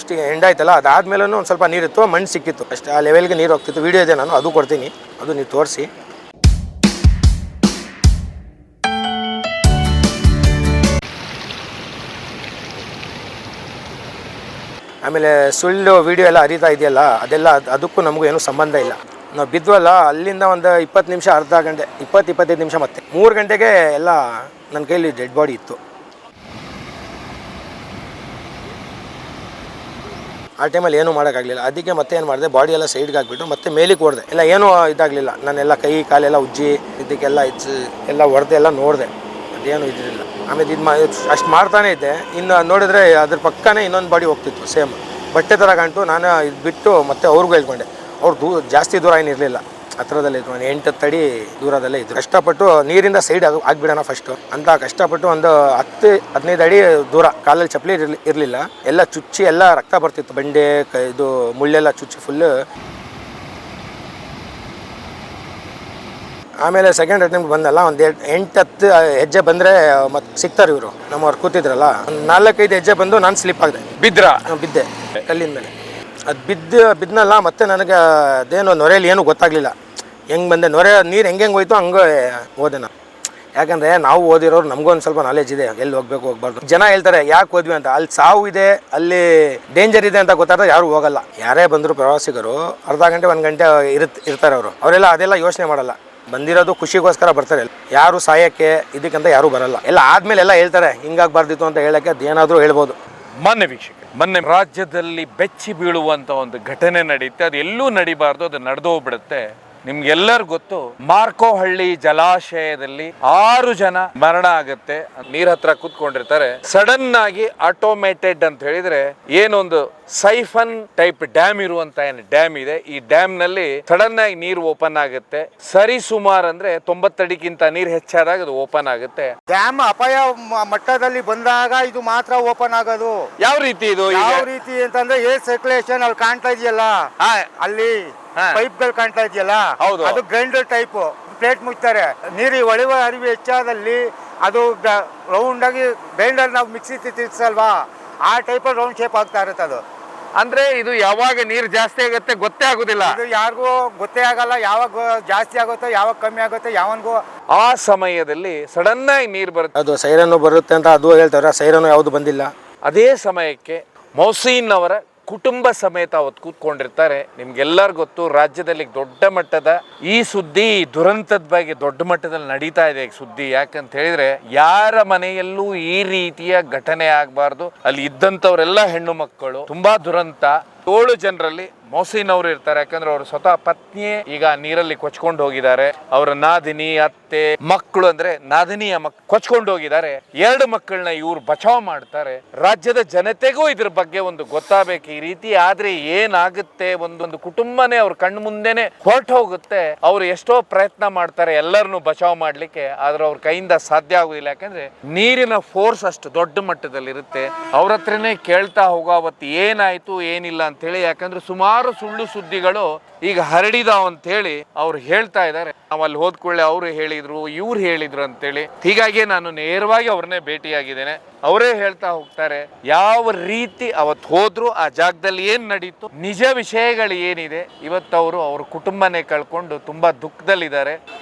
Almost end ಆಯ್ತಲ್ಲ, ಅದಾದ್ಮೇಲೆ ಒಂದು ಸ್ವಲ್ಪ ನೀರಿತ್ತು, ಮಣ್ಣು ಸಿಕ್ಕಿತ್ತು ಅಷ್ಟೇ. ಆ ಲೆವೆಲ್ಗೆ ನೀರು ಹೋಗ್ತಿತ್ತು. ವಿಡಿಯೋ ಇದೆ, ನಾನು ಅದು ಕೊಡ್ತೀನಿ, ಅದು ನೀವು ತೋರಿಸಿ. ಆಮೇಲೆ ಸುಳ್ಳು ವಿಡಿಯೋ ಎಲ್ಲ ಹರಿತಾ ಇದೆಯಲ್ಲ, ಅದೆಲ್ಲ ಅದಕ್ಕೂ ನಮಗೂ ಏನೂ ಸಂಬಂಧ ಇಲ್ಲ. ನಾವು ಬಿದ್ವಲ್ಲ, ಅಲ್ಲಿಂದ ಒಂದು 20 ನಿಮಿಷ, ಅರ್ಧ ಗಂಟೆ, 20-25 ನಿಮಿಷ, ಮತ್ತೆ 3 ಗಂಟೆಗೆ ಎಲ್ಲ ನನ್ನ ಕೈಲಿ ಡೆಡ್ ಬಾಡಿ ಇತ್ತು. ಆ ಟೈಮಲ್ಲಿ ಏನೂ ಮಾಡೋಕ್ಕಾಗಲಿಲ್ಲ. ಅದಕ್ಕೆ ಮತ್ತೆ ಏನು ಮಾಡಿದೆ, ಬಾಡಿ ಎಲ್ಲ ಸೈಡ್ಗೆ ಹಾಕ್ಬಿಟ್ಟು ಮತ್ತೆ ಮೇಲಿಗೆ ಹೊಡೆದೆ. ಎಲ್ಲ ಏನೂ ಇದಾಗಲಿಲ್ಲ. ನಾನೆಲ್ಲ ಕೈ ಕಾಲೆಲ್ಲ ಉಜ್ಜಿ ಇದಕ್ಕೆಲ್ಲ ಎಲ್ಲ ಹೊಡೆದೆ, ಎಲ್ಲ ನೋಡಿದೆ, ಅದೇನು ಇದಿರಲಿಲ್ಲ. ಆಮೇಲೆ ಅಷ್ಟು ಮಾಡ್ತಾನೆ ಇದ್ದೆ. ಇನ್ನು ನೋಡಿದ್ರೆ ಅದ್ರ ಪಕ್ಕನೇ ಇನ್ನೊಂದು ಬಾಡಿ ಹೋಗ್ತಿತ್ತು, ಸೇಮ್ ಬಟ್ಟೆ ಥರ ಕಾಣ್ತು. ನಾನು ಇದು ಬಿಟ್ಟು ಮತ್ತೆ ಅವ್ರಿಗೂ ಹೇಳ್ಕೊಂಡೆ. ಅವ್ರು ಜಾಸ್ತಿ ದೂರ ಏನಿರಲಿಲ್ಲ, ಹತ್ರದಲ್ಲೇ ಇದ್ರು, 8 ಅಡಿ ದೂರದಲ್ಲೇ ಇದ್ರು. ಕಷ್ಟಪಟ್ಟು ನೀರಿಂದ ಸೈಡ್ ಆಗಿಬಿಡೋಣ ಫಸ್ಟು ಅಂತ ಕಷ್ಟಪಟ್ಟು ಒಂದು 10-15 ಅಡಿ ದೂರ, ಕಾಲಲ್ಲಿ ಚಪ್ಪಲಿ ಇರಲಿಲ್ಲ, ಎಲ್ಲ ಚುಚ್ಚಿ ಎಲ್ಲ ರಕ್ತ ಬರ್ತಿತ್ತು, ಬಂಡೆ ಇದು ಮುಳ್ಳೆಲ್ಲ ಚುಚ್ಚಿ ಫುಲ್ಲು. ಆಮೇಲೆ ಸೆಕೆಂಡ್ ಅಟೆಂಪ್ಟ್ ಬಂದಲ್ಲ, ಒಂದು 8-10 ಹೆಜ್ಜೆ ಬಂದರೆ ಮತ್ತೆ ಸಿಗ್ತಾರೆ ಇವರು, ನಮ್ಮವ್ರು ಕೂತಿದ್ರಲ್ಲ. 4-5 ಹೆಜ್ಜೆ ಬಂದು ನಾನು ಸ್ಲಿಪ್ ಆಗಿದೆ, ಬಿದ್ದೆ ಕಲ್ಲಿನ ಮೇಲೆ. ಅದು ಬಿದ್ದನಲ್ಲ, ಮತ್ತೆ ನನಗೆ ಅದೇನೋ ನೊರೆಯಲ್ಲಿ ಏನೂ ಗೊತ್ತಾಗಲಿಲ್ಲ. ಹೆಂಗೆ ಬಂದೆ, ನೊರೆ ನೀರು ಹೆಂಗೆ ಹೋಯ್ತು ಹಂಗೆ ಹೋದೆ ನಾನು. ಯಾಕಂದರೆ ನಾವು ಓದಿರೋರು ನಮಗೊಂದು ಸ್ವಲ್ಪ ನಾಲೆಜ್ ಇದೆ, ಎಲ್ಲಿ ಹೋಗ್ಬೇಕು ಹೋಗ್ಬಾರ್ದು. ಜನ ಹೇಳ್ತಾರೆ ಯಾಕೆ ಹೋದ್ವಿ ಅಂತ, ಅಲ್ಲಿ ಸಾವು ಇದೆ, ಅಲ್ಲಿ ಡೇಂಜರ್ ಇದೆ ಅಂತ ಗೊತ್ತಾದ್ರೆ ಯಾರು ಹೋಗಲ್ಲ. ಯಾರೇ ಬಂದರು ಪ್ರವಾಸಿಗರು ಅರ್ಧ ಗಂಟೆ 1 ಗಂಟೆ ಇರ್ತಾರೆ ಅವರೆಲ್ಲ ಅದೆಲ್ಲ ಯೋಚನೆ ಮಾಡಲ್ಲ. ಬಂದಿರೋದು ಖುಷಿಗೋಸ್ಕರ ಬರ್ತಾರೆ, ಯಾರು ಸಾಯಕ್ಕೆ ಇದಕ್ಕಂತ ಯಾರೂ ಬರಲ್ಲ. ಎಲ್ಲ ಆದಮೇಲೆ ಎಲ್ಲ ಹೇಳ್ತಾರೆ ಹಿಂಗಾಗಬಾರ್ದಿತ್ತು ಅಂತ ಹೇಳೋಕ್ಕೆ ಅದೇನಾದರೂ ಹೇಳ್ಬೋದು. ಮೊನ್ನೆ ರಾಜ್ಯದಲ್ಲಿ ಬೆಚ್ಚಿ ಬೀಳುವಂತ ಒಂದು ಘಟನೆ ನಡೆಯುತ್ತೆ, ಅದು ಎಲ್ಲೂ ನಡಿಬಾರ್ದು, ಅದು ನಡೆದೋಗ್ಬಿಡುತ್ತೆ. ನಿಮ್ಗೆಲ್ಲರಿಗೂ ಗೊತ್ತು, ಮಾರ್ಕೋಹಳ್ಳಿ ಜಲಾಶಯದಲ್ಲಿ 6 ಜನ ಮರಣ ಆಗುತ್ತೆ. ನೀರ್ ಹತ್ರ ಕೂತ್ಕೊಂಡಿರ್ತಾರೆ, ಸಡನ್ ಆಗಿ ಆಟೋಮೇಟೆಡ್ ಅಂತ ಹೇಳಿದ್ರೆ ಏನೊಂದು ಸೈಫನ್ ಟೈಪ್ ಡ್ಯಾಮ್ ಇರುವಂತ ಏನು ಡ್ಯಾಮ್ ಇದೆ, ಈ ಡ್ಯಾಮ್ ನಲ್ಲಿ ಸಡನ್ ಆಗಿ ನೀರು ಓಪನ್ ಆಗುತ್ತೆ. ಸರಿ ಸುಮಾರು ಅಂದ್ರೆ 90 ಅಡಿಗಿಂತ ನೀರು ಹೆಚ್ಚಾದಾಗ ಅದು ಓಪನ್ ಆಗುತ್ತೆ. ಡ್ಯಾಮ್ ಅಪಾಯ ಮಟ್ಟದಲ್ಲಿ ಬಂದಾಗ ಇದು ಮಾತ್ರ ಓಪನ್ ಆಗೋದು. ಯಾವ ರೀತಿ ಇದು? ಯಾವ ರೀತಿ ಅಂತಂದ್ರೆ ಏರ್ ಸರ್ಕ್ಯುಲೇಷನ್ ಅಲ್ಲಿ ಕಾಣ್ತಾ ಇದೆಯಲ್ಲ, ಅಲ್ಲಿ ಪೈಪ್ ಗಳು ಕಾಣ್ತಾ ಇದೆಯಲ್ಲ, ಅದು ಗ್ರೈಂಡರ್ ಟೈಪ್ ಪ್ಲೇಟ್ ಮುಚ್ತಾರೆ. ನೀರು ಒಳವ ಅರಿವು ಹೆಚ್ಚಾದಲ್ಲಿ ಅದು ರೌಂಡ್ ಆಗಿ ಗ್ರೈಂಡರ್ ನಾವು ಮಿಕ್ಸಿ ತಿರ್ಸಲ್ವಾ, ಆ ಟೈಪ್ ರೌಂಡ್ ಶೇಪ್ ಆಗ್ತಾ ಇರುತ್ತೆ ಅದು. ಅಂದ್ರೆ ಇದು ಯಾವಾಗ ನೀರು ಜಾಸ್ತಿ ಆಗುತ್ತೆ ಗೊತ್ತೇ ಆಗುದಿಲ್ಲ, ಇದು ಯಾರಿಗೂ ಗೊತ್ತೇ ಆಗಲ್ಲ, ಯಾವಾಗ ಜಾಸ್ತಿ ಆಗುತ್ತೋ ಯಾವಾಗ ಕಮ್ಮಿ ಆಗುತ್ತೋ ಯಾವನ್ಗೂ. ಆ ಸಮಯದಲ್ಲಿ ಸಡನ್ ಆಗಿ ನೀರು ಬರುತ್ತೆ, ಅದು ಸೈರನ್ನು ಬರುತ್ತೆ ಅಂತ ಅದು ಹೇಳ್ತಾರೆ. ಸೈರನ್ನು ಯಾವುದು ಬಂದಿಲ್ಲ. ಅದೇ ಸಮಯಕ್ಕೆ ಮೊಹ್ಸಿನ್ ಅವರ ಕುಟುಂಬ ಸಮೇತ ಅವತ್ತು ಕೂತ್ಕೊಂಡಿರ್ತಾರೆ. ನಿಮ್ಗೆಲ್ಲರಿಗೂ ಗೊತ್ತು, ರಾಜ್ಯದಲ್ಲಿ ದೊಡ್ಡ ಮಟ್ಟದ ಈ ಸುದ್ದಿ, ದುರಂತದ ಬಗ್ಗೆ ದೊಡ್ಡ ಮಟ್ಟದಲ್ಲಿ ನಡೀತಾ ಇದೆ ಸುದ್ದಿ. ಯಾಕಂತ ಹೇಳಿದ್ರೆ ಯಾರ ಮನೆಯಲ್ಲೂ ಈ ರೀತಿಯ ಘಟನೆ ಆಗಬಾರ್ದು. ಅಲ್ಲಿ ಇದ್ದಂಥವರೆಲ್ಲ ಹೆಣ್ಣು ಮಕ್ಕಳು. ತುಂಬಾ ದುರಂತ. 7 ಜನರಲ್ಲಿ ಮೊಹ್ಸಿನ್ ಅವರು ಇರ್ತಾರೆ. ಯಾಕಂದ್ರೆ ಅವರು ಸ್ವತಃ ಪತ್ನಿಯೇ ಈಗ ನೀರಲ್ಲಿ ಕೊಚ್ಕೊಂಡು ಹೋಗಿದ್ದಾರೆ. ಅವರ ನಾದಿನಿ, ಅತ್ತೆ, ಮಕ್ಕಳು, ಅಂದ್ರೆ ನಾದಿನಿಯ ಕೊಚ್ಕೊಂಡು ಹೋಗಿದ್ದಾರೆ. 2 ಮಕ್ಕಳನ್ನ ಇವ್ರು ಬಚಾವ್ ಮಾಡ್ತಾರೆ. ರಾಜ್ಯದ ಜನತೆಗೂ ಇದ್ರ ಬಗ್ಗೆ ಒಂದು ಗೊತ್ತಾಗಬೇಕು. ಈ ರೀತಿ ಆದ್ರೆ ಏನಾಗುತ್ತೆ, ಒಂದೊಂದು ಕುಟುಂಬನೇ ಅವ್ರ ಕಣ್ಣು ಮುಂದೆನೆ ಹೊರಟು ಹೋಗುತ್ತೆ. ಅವ್ರು ಎಷ್ಟೋ ಪ್ರಯತ್ನ ಮಾಡ್ತಾರೆ ಎಲ್ಲರನ್ನು ಬಚಾವ್ ಮಾಡ್ಲಿಕ್ಕೆ, ಆದ್ರೆ ಅವ್ರ ಕೈಯಿಂದ ಸಾಧ್ಯ ಆಗುದಿಲ್ಲ. ಯಾಕಂದ್ರೆ ನೀರಿನ ಫೋರ್ಸ್ ಅಷ್ಟು ದೊಡ್ಡ ಮಟ್ಟದಲ್ಲಿ ಇರುತ್ತೆ. ಅವ್ರ ಹತ್ರನೇ ಕೇಳ್ತಾ ಹೋಗೋ ಅವತ್ತು ಏನಾಯ್ತು ಏನಿಲ್ಲ ಅಂತ ಹೇಳಿ. ಯಾಕಂದ್ರೆ ಸುಮಾರು ಸುಳ್ಳು ಸುದ್ದಿಗಳು ಈಗ ಹರಡಿದಾವ್ ಅಂತ ಹೇಳಿ ಅವ್ರು ಹೇಳ್ತಾ ಇದ್ದಾರೆ. ನಾವು ಅಲ್ಲಿ ಹೋದ್ಕೊಳ್ಳೆ ಅವ್ರು ಹೇಳಿದ್ರು, ಇವ್ರು ಹೇಳಿದ್ರು ಅಂತೇಳಿ. ಹೀಗಾಗಿ ನಾನು ನೇರವಾಗಿ ಅವ್ರನ್ನೇ ಭೇಟಿಯಾಗಿದ್ದೇನೆ. ಅವರೇ ಹೇಳ್ತಾ ಹೋಗ್ತಾರೆ ಯಾವ ರೀತಿ ಅವತ್ತು ಹೋದ್ರು, ಆ ಜಾಗದಲ್ಲಿ ಏನ್ ನಡೀತು, ನಿಜ ವಿಷಯಗಳು ಏನಿದೆ. ಇವತ್ತು ಅವ್ರ ಕುಟುಂಬನೇ ಕಳ್ಕೊಂಡು ತುಂಬಾ ದುಃಖದಲ್ಲಿದ್ದಾರೆ.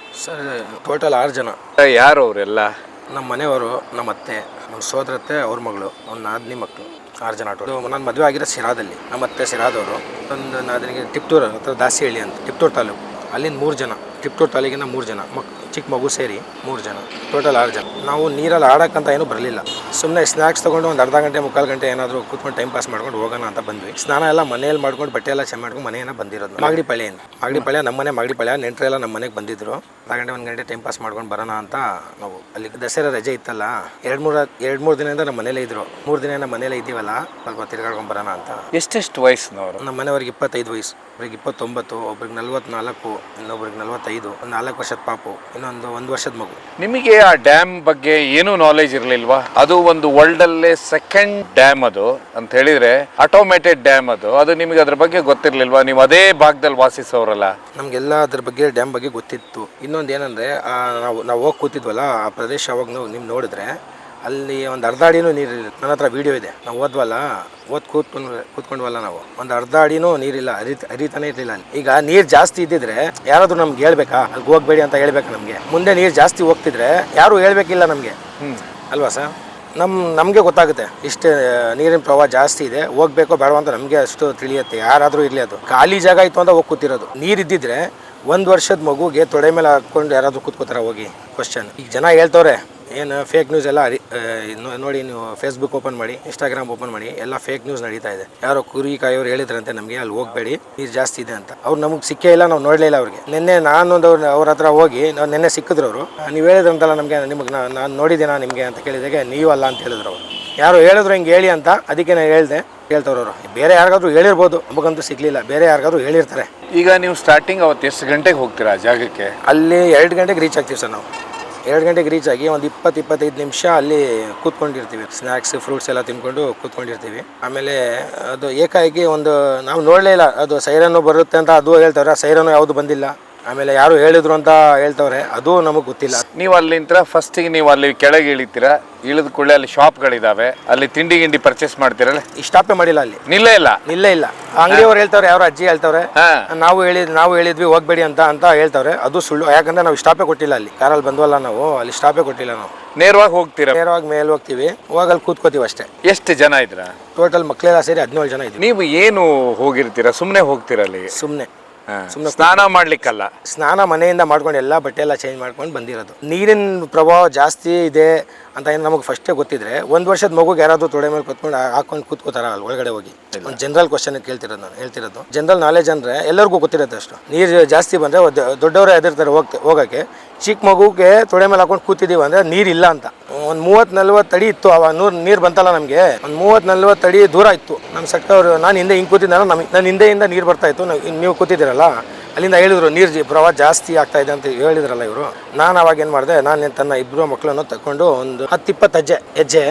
ಸರ್, ಟೋಟಲ್ 6 ಜನ. ಯಾರು ಅವರೆಲ್ಲ? ನಮ್ಮ ಮನೆಯವರು, ನಮ್ಮ ಅತ್ತೆ, ನಮ್ಮ ಸೋದರತ್ತೆ, ಅವ್ರ ಮಗಳು, ಅವ್ನ ನಾದಿನಿ ಮಕ್ಕಳು, 6 ಜನ ಟೋಟಲ್. ನಾನು ಮದುವೆ ಆಗಿರೋ ಸಿರಾದಲ್ಲಿ. ನಮ್ಮ ಅತ್ತೆ ಸಿರಾದವರು. ಒಂದು ನಾದಿನಿಗೆ ಟಿಪ್ಟೂರ್ ಹತ್ರ ದಾಸಿಹಳ್ಳಿ ಅಂತ, ಟಿಪ್ಟೂರ್ ತಾಲೂಕು, ಅಲ್ಲಿಂದ 3 ಜನ. ಟಿಪ್ಟೂರ್ ತಾಲೂಕಿಂದ 3 ಜನ ಚಿಕ್ಕ ಮಗು ಸೇರಿ 3 ಜನ, ಟೋಟಲ್ 6 ಜನ. ನಾವು ನೀರಲ್ಲಿ ಆಡೋಕ್ಕಂತ ಏನೂ ಬರಲಿಲ್ಲ. ಸುಮ್ಮನೆ ಸ್ನ್ಯಾಕ್ಸ್ ತೊಗೊಂಡು ಒಂದು ಅರ್ಧ ಗಂಟೆ 3/4 ಗಂಟೆ ಏನಾದರೂ ಕೂತ್ಕೊಂಡು ಟೈಮ್ ಪಾಸ್ ಮಾಡ್ಕೊಂಡು ಹೋಗೋಣ ಅಂತ ಬಂದ್ವಿ. ಸ್ನಾನ ಎಲ್ಲ ಮನೆಯಲ್ಲಿ ಮಾಡ್ಕೊಂಡು ಬಟ್ಟೆ ಎಲ್ಲ ಚೆಂದ ಮಾಡ್ಕೊಂಡು ಮನೆಯನ್ನು ಬಂದಿರೋದು. ಮಾಗಡಿಪಾಳ್ಯ ನಮ್ಮನೆ ಮಾಗಡಿಪಾಳ್ಯ. ನೆಂಟರೆಲ್ಲ ನಮ್ಮ ಮನೆಗೆ ಬಂದಿದ್ರು. ಅರ್ಧ ಗಂಟೆ 1 ಗಂಟೆ ಟೈಮ್ ಪಾಸ್ ಮಾಡ್ಕೊಂಡು ಬರೋಣ ಅಂತ ನಾವು ಅಲ್ಲಿ ದಸರಾ ರಜೆ ಇತ್ತಲ್ಲ, 2-3 ದಿನದಿಂದ ನಮ್ಮ ಮನೇಲೇ ಇದ್ರು. 3 ದಿನ ನಮ್ಮ ಮನೇಲೇ ಇದ್ದೀವಲ್ಲ, ಸ್ವಲ್ಪ ತಿರ್ಗಾಡ್ಕೊಂಡು ಬರೋಣ ಅಂತ. ಎಷ್ಟೆಷ್ಟು ವಯಸ್ಸಿನವರು? ನಮ್ಮ ಮನೆಯವ್ರಿಗೆ 25 ವಯಸ್ಸು, ಒಬ್ರಿಗೆ 29, ಒಬ್ರಿಗೆ 44, ಇನ್ನೊಬ್ರಿಗೆ 45, ಒಂದು 4 ವರ್ಷದ ಪಾಪು, ಇನ್ನೊಂದು 1 ವರ್ಷದ ಮಗು. ನಿಮಗೆ ಆ ಡ್ಯಾಮ್ ಬಗ್ಗೆ ಏನು ನಾಲೆಜ್ ಇರ್ಲಿಲ್ವಾ? ಅದು ಒಂದು ವರ್ಲ್ಡ್ ಅಲ್ಲೇ ಸೆಕೆಂಡ್ ಡ್ಯಾಮ್ ಅದು ಅಂತ ಹೇಳಿದ್ರೆ, ಆಟೋಮೇಟೆಡ್ ಡ್ಯಾಮ್ ಅದು ನಿಮಗೆ ಅದ್ರ ಬಗ್ಗೆ ಗೊತ್ತಿರ್ಲಿಲ್ವಾ? ನೀವು ಅದೇ ಭಾಗದಲ್ಲಿ ವಾಸಿಸೋರಲ್ಲ. ನಮ್ಗೆಲ್ಲ ಅದ್ರ ಬಗ್ಗೆ ಡ್ಯಾಮ್ ಬಗ್ಗೆ ಗೊತ್ತಿತ್ತು. ಇನ್ನೊಂದು ಏನಂದ್ರೆ, ನಾವು ಹೋಗಿ ಕೂತಿದ್ವಲ್ಲ ಆ ಪ್ರದೇಶ, ಅವಾಗ ನೀವು ನೋಡಿದ್ರೆ ಅಲ್ಲಿ ಒಂದು ಅರ್ಧ ಅಡಿನೂ ನೀರಿಲ್ಲ. ನನ್ನ ಹತ್ರ ವಿಡಿಯೋ ಇದೆ, ನಾವು ಓದ್ವಲ್ಲ, ಕೂತ್ಕೊಂಡ್ವಲ್ಲ ನಾವು, ಒಂದು ಅರ್ಧ ಅಡಿನೂ ನೀರಿಲ್ಲ, ಹರಿತಾನೆ ಇರಲಿಲ್ಲ ಅಲ್ಲಿ. ಈಗ ನೀರು ಜಾಸ್ತಿ ಇದ್ದಿದ್ರೆ ಯಾರಾದ್ರೂ ನಮ್ಗೆ ಹೇಳ್ಬೇಕಾ ಅಲ್ಲಿ ಹೋಗ್ಬೇಡಿ ಅಂತ ಹೇಳ್ಬೇಕಾ? ನಮಗೆ ಮುಂದೆ ನೀರು ಜಾಸ್ತಿ ಹೋಗ್ತಿದ್ರೆ ಯಾರು ಹೇಳ್ಬೇಕಿಲ್ಲ ನಮಗೆ, ಅಲ್ವಾ ಸರ್? ನಮಗೆ ಗೊತ್ತಾಗುತ್ತೆ ಇಷ್ಟು ನೀರಿನ ಪ್ರವಾಹ ಜಾಸ್ತಿ ಇದೆ, ಹೋಗ್ಬೇಕೋ ಬೇಡ ಅಂತ ನಮಗೆ ಅಷ್ಟು ತಿಳಿಯುತ್ತೆ. ಯಾರಾದರೂ ಇರಲಿ, ಅದು ಖಾಲಿ ಜಾಗ ಇತ್ತು ಅಂತ ಹೋಗಿ ಕೂತಿರೋದು. ನೀರಿದ್ದಿದ್ರೆ 1 ವರ್ಷದ ಮಗುಗೆ ತೊಡೆ ಮೇಲೆ ಹಾಕ್ಕೊಂಡು ಯಾರಾದರೂ ಕೂತ್ಕೋತಾರ ಹೋಗಿ? ಕ್ವಶನ್. ಈಗ ಜನ ಹೇಳ್ತವ್ರೆ ಏನು ಫೇಕ್ ನ್ಯೂಸ್ ಎಲ್ಲ ನೋಡಿ, ನೀವು ಫೇಸ್ಬುಕ್ ಓಪನ್ ಮಾಡಿ, ಇನ್ಸ್ಟಾಗ್ರಾಮ್ ಓಪನ್ ಮಾಡಿ, ಎಲ್ಲ ಫೇಕ್ ನ್ಯೂಸ್ ನಡೀತಾ ಇದೆ. ಯಾರೋ ಕುರಿ ಕಾಯೋರು ಹೇಳಿದ್ರಂತೆ ನಮಗೆ ಅಲ್ಲಿ ಹೋಗಬೇಡಿ ನೀರು ಜಾಸ್ತಿ ಇದೆ ಅಂತ. ಅವ್ರು ನಮಗೆ ಸಿಕ್ಕೇ ಇಲ್ಲ, ನಾವು ನೋಡಲೇ ಇಲ್ಲ ಅವ್ರಿಗೆ. ನಿನ್ನೆ ನಾನೊಂದು ಅವ್ರ ಹತ್ರ ಹೋಗಿ ನಾವು ನಿನ್ನೆ ಸಿಕ್ಕಿದ್ರು ಅವರು. ನೀವು ಹೇಳಿದ್ರಂತಲ್ಲ ನಮಗೆ, ನಿಮಗೆ ನಾನು ನೋಡಿದ್ದೀನಾ ನಿಮಗೆ ಅಂತ ಕೇಳಿದಾಗ ನೀವು ಅಲ್ಲ ಅಂತ ಹೇಳಿದ್ರು ಅವರು. ಯಾರು ಹೇಳಿದ್ರು ಹಿಂಗೆ ಹೇಳಿ ಅಂತ, ಅದಕ್ಕೆ ನಾನು ಹೇಳಿದೆ. ಹೇಳ್ತವ್ರವರು ಬೇರೆ ಯಾರಿಗಾದ್ರೂ ಹೇಳಿರ್ಬೋದು, ನಮಗಂತೂ ಸಿಗ್ಲಿಲ್ಲ. ಬೇರೆ ಯಾರಿಗಾದ್ರೂ ಹೇಳಿರ್ತಾರೆ. ಈಗ ನೀವು ಸ್ಟಾರ್ಟಿಂಗ್ ಅವತ್ತು ಎಷ್ಟು ಗಂಟೆಗೆ ಹೋಗ್ತೀರಾ ಜಾಗಕ್ಕೆ? ಅಲ್ಲಿ 2 ಗಂಟೆಗೆ ರೀಚ್ ಆಗ್ತೀವಿ ಸರ್ ನಾವು. 2 ಗಂಟೆಗೆ ರೀಚ್ ಆಗಿ ಒಂದು 20-25 ನಿಮಿಷ ಅಲ್ಲಿ ಕೂತ್ಕೊಂಡಿರ್ತೀವಿ. ಸ್ನ್ಯಾಕ್ಸ್ ಫ್ರೂಟ್ಸ್ ಎಲ್ಲ ತಿನ್ಕೊಂಡು ಕೂತ್ಕೊಂಡಿರ್ತೀವಿ. ಆಮೇಲೆ ಅದು ಏಕಾಏಕಿ ನಾವು ನೋಡಲೇ ಇಲ್ಲ, ಅದು ಸೈರನ್ನು ಬರುತ್ತೆ ಅಂತ ಅದು ಹೇಳ್ತವ್ರೆ. ಸೈರನ್ನು ಯಾವುದು ಬಂದಿಲ್ಲ. ಆಮೇಲೆ ಯಾರು ಹೇಳಿದ್ರು ಅಂತ ಹೇಳ್ತವ್ರೆ, ಅದು ನಮಗೆ ಗೊತ್ತಿಲ್ಲ. ನೀವು ಅಲ್ಲಿಂದ ಫಸ್ಟಿಗೆ ನೀವು ಅಲ್ಲಿ ಕೆಳಗೆ ಇಳಿತೀರಾ, ಇಳಿದ ಕೂಡಲೇ ಅಲ್ಲಿ ಶಾಪ್ಗಳಿದಾವೆ, ಅಲ್ಲಿ ತಿಂಡಿ ಗಿಂಡಿ ಪರ್ಚೇಸ್ ಮಾಡ್ತೀರಲ್ಲ? ಸ್ಟಾಪೇ ಮಾಡಿಲ್ಲ ಅಲ್ಲಿ, ನಿಲ್ಲೇ ಇಲ್ಲ. ಅಂಗಡಿಯವ್ರು ಹೇಳ್ತವ್ರೆ, ಯಾರೋ ಅಜ್ಜಿ ಹೇಳ್ತವ್ರೆ ನಾವು ಹೇಳಿದ್ವಿ ಹೋಗ್ಬೇಡಿ ಅಂತ ಹೇಳ್ತವ್ರೆ. ಅದು ಸುಳ್ಳು. ಯಾಕಂದ್ರೆ ನಾವು ಸ್ಟಾಪೇ ಕೊಟ್ಟಿಲ್ಲ ಅಲ್ಲಿ. ಕಾರಲ್ಲಿ ಬಂದ್ವಲ್ಲ ನಾವು, ಅಲ್ಲಿ ಸ್ಟಾಪೇ ಕೊಟ್ಟಿಲ್ಲ ನಾವು. ನೇರವಾಗಿ ಹೋಗ್ತೀರಾ? ನೇರವಾಗಿ ಮೇಲೆ ಹೋಗ್ತೀವಿ, ಹೋಗಲ್ಲಿ ಕೂತ್ಕೋತೀವಿ ಅಷ್ಟೇ. ಎಷ್ಟು ಜನ ಇದ್ರ ಟೋಟಲ್ ಮಕ್ಕಳೆಲ್ಲ ಸೇರಿ 17 ಜನ ಇದ್ವಿ. ನೀವು ಏನು ಹೋಗಿರ್ತೀರಾ? ಸುಮ್ಮನೆ ಹೋಗ್ತೀರಾ ಅಲ್ಲಿ? ಸುಮ್ಮನೆ ಸ್ನಾನ ಮಾಡ್ಲಿಕ್ಕಲ್ಲ? ಸ್ನಾನ ಮನೆಯಿಂದ ಮಾಡ್ಕೊಂಡು ಎಲ್ಲ ಬಟ್ಟೆ ಎಲ್ಲ ಚೇಂಜ್ ಮಾಡ್ಕೊಂಡು ಬಂದಿರೋದು. ನೀರಿನ ಪ್ರಭಾವ ಜಾಸ್ತಿ ಇದೆ ಅಂತ ಏನು ನಮಗೆ ಫಸ್ಟೇ ಗೊತ್ತಿದ್ರೆ 1 ವರ್ಷದ ಮಗುಗೆ ಯಾರಾದರೂ ತೊಡೆ ಮೇಲೆ ಕೂತ್ಕೊಂಡು ಹಾಕೊಂಡು ಕೂತ್ಕೋತಾರ ಅಲ್ಲಿ ಒಳಗಡೆ ಹೋಗಿ? ಒಂದು ಜನರಲ್ ಕ್ವಶನ್ ಕೇಳ್ತಿರೋದು ನಾನು, ಹೇಳ್ತಿರೋದು ಜನರಲ್ ನಾಲೆಜ್. ಅಂದರೆ ಎಲ್ಲರಿಗೂ ಗೊತ್ತಿರುತ್ತೆ ಅಷ್ಟು. ನೀರು ಜಾಸ್ತಿ ಬಂದರೆ ದೊಡ್ಡವರೇ ಹೆದರ್ತಾರೆ ಹೋಗೋಕ್ಕೆ. ಚಿಕ್ಕ ಮಗುಗೆ ತೊಡೆ ಮೇಲೆ ಹಾಕೊಂಡು ಕೂತಿದ್ದೀವಿ ಅಂದರೆ ನೀರಿಲ್ಲ ಅಂತ. ಒಂದು 30-40 ಅಡಿ ಇತ್ತು ಅವಾಗ ನೀರು ಬಂತಲ್ಲ ನಮಗೆ. ಒಂದು 30-40 ಅಡಿ ದೂರ ಇತ್ತು ನಮ್ಮ ಸೆಕ್ಟರ್. ನಾನು ಹಿಂದೆ ಹಿಂಗೆ ಕೂತಿದ್ದಾನ, ನನ್ನ ಹಿಂದೆಯಿಂದ ನೀರು ಬರ್ತಾ ಇತ್ತು. ನೀವು ಕೂತಿದ್ದೀರಲ್ಲ, ಅಲ್ಲಿಂದ ಹೇಳಿದ್ರು ನೀರು ಪ್ರವಾಹ ಜಾಸ್ತಿ ಆಗ್ತಾ ಇದೆ ಅಂತ ಹೇಳಿದ್ರಲ್ಲ ಇವರು. ನಾನು ಅವಾಗ ಏನು ಮಾಡಿದೆ, ನಾನು ತನ್ನ 2 ಮಕ್ಕಳನ್ನು ತಗೊಂಡು ಒಂದು 10-20 ಹೆಜ್ಜೆ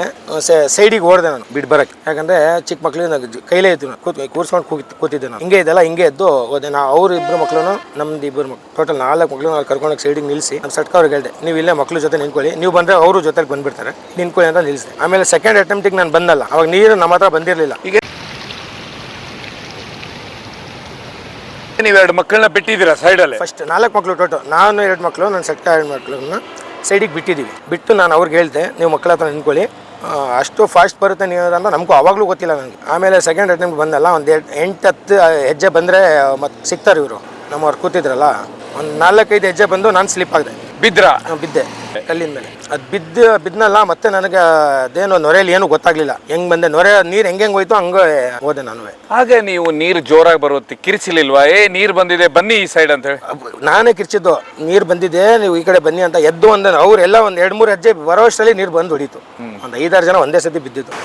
ಸೈಡಿಗೆ ಓಡಿದೆ ನಾನು ಬಿಟ್ಟು ಬರೋಕ್ಕೆ. ಯಾಕಂದರೆ ಚಿಕ್ಕ ಮಕ್ಕಳಿಗೆ ಕೈಲೇ ಇತ್ತು, ಕೂರ್ಸ್ಕೊಂಡು ಕೂತಿದ್ದೆ ನಾನು. ಹಿಂಗೆ ಇದೆಲ್ಲ ಹಿಂಗೆ ಎದ್ದು ಹೋದೆ. ಅವ್ರ 2 ಮಕ್ಕಳು, ನಮ್ದು 2 ಮಕ್ಕಳು, ಟೋಟಲ್ 4 ಮಕ್ಕಳು ನಾವು ಕರ್ಕೊಂಡೋಗಿ ಸೈಡಿಗೆ ನಿಲ್ಲಿಸಿ ನಮ್ಮ ಸಟ್ಕ ಅವ್ರಿಗೆ ಹೇಳಿದೆ, ನೀವು ಇಲ್ಲೇ ಮಕ್ಕಳ ಜೊತೆ ನಿಂತ್ಕೊಳ್ಳಿ, ನೀವು ಬಂದರೆ ಅವರು ಜೊತೆಗೆ ಬಂದುಬಿಡ್ತಾರೆ, ನಿಂತ್ಕೊಳ್ಳಿ ಅಂತ ನಿಲ್ಲಿಸಿದೆ. ಆಮೇಲೆ ಸೆಕೆಂಡ್ ಅಟೆಂಪ್ಟಿಗೆ ನಾನು ಬಂದಲ್ಲ, ಅವಾಗ ನೀರು ನಮ್ಮ ಹತ್ರ ಬಂದಿರಲಿಲ್ಲ. ಈಗ ನೀವು 2 ಮಕ್ಕಳನ್ನ ಬಿಟ್ಟಿದ್ದೀರಾ ಸೈಡಲ್ಲಿ? ಫಸ್ಟ್ 4 ಮಕ್ಕಳು ಟೋಟಲ್. ನಾನು 2 ಮಕ್ಕಳು, ನನ್ನ ಸೆಟ್ಕ 2 ಮಕ್ಕಳನ್ನ ಸೈಡಿಗೆ ಬಿಟ್ಟಿದ್ದೀವಿ. ಬಿಟ್ಟು ನಾನು ಅವ್ರಿಗೆ ಹೇಳಿದೆ, ನೀವು ಮಕ್ಕಳ ಹತ್ರ ನಿಂತ್ಕೊಳ್ಳಿ, ಅಷ್ಟು ಫಾಸ್ಟ್ ಬರುತ್ತೆ ನೀರು ಅಂತ ನಮಗೂ ಆವಾಗಲೂ ಗೊತ್ತಿಲ್ಲ ನನಗೆ. ಆಮೇಲೆ ಸೆಕೆಂಡ್ ಅಟೆಂಪ್ಟ್ ಬಂದಲ್ಲ, ಒಂದು 8-10 ಹೆಜ್ಜೆ ಬಂದರೆ ಮತ್ತೆ ಸಿಗ್ತಾರೆ ಇವರು. ನಮ್ಮವ್ರು ಕೂತಿದ್ರಲ್ಲ, ಒಂದು 4-5 ಹೆಜ್ಜೆ ಬಂದು ನಾನು ಸ್ಲಿಪ್ ಆಗಿದೆ, ಬಿದ್ದೆ ಕಲ್ಲಿನ ಮೇಲೆ. ಅದು ಬಿದ್ದನಲ್ಲ, ಮತ್ತೆ ನನಗೆ ಅದೇನೋ ನೊರೆಯಲ್ಲಿ ಏನೂ ಗೊತ್ತಾಗ್ಲಿಲ್ಲ. ಹೆಂಗೆ ಬಂದೆ, ನೀರು ಹೆಂಗೆ ಹೋಯ್ತು ಹಂಗೆ ಹೋದೆ ನಾನು. ಹಾಗೆ ನೀವು ನೀರು ಜೋರಾಗಿ ಬರುತ್ತೆ ಕಿರ್ಚಿಲಿಲ್ವಾ? ನೀರು ಬಂದಿದೆ ಬನ್ನಿ ಈ ಸೈಡ್ ಅಂತ ಹೇಳಿ? ನಾನೇ ಕಿರ್ಚಿದ್ದು, ನೀರು ಬಂದಿದೆ ನೀವು ಈ ಕಡೆ ಬನ್ನಿ ಅಂತ. ಎದ್ದು ಅವರೆಲ್ಲ ಒಂದು 2-3 ಹೆಜ್ಜೆ ಬರೋಷ್ಟರಲ್ಲಿ ನೀರು ಬಂದು ಹೊಡೀತು. ಒಂದು 5-6 ಜನ ಒಂದೇ ಸತಿ ಬಿದ್ದಿತ್ತು.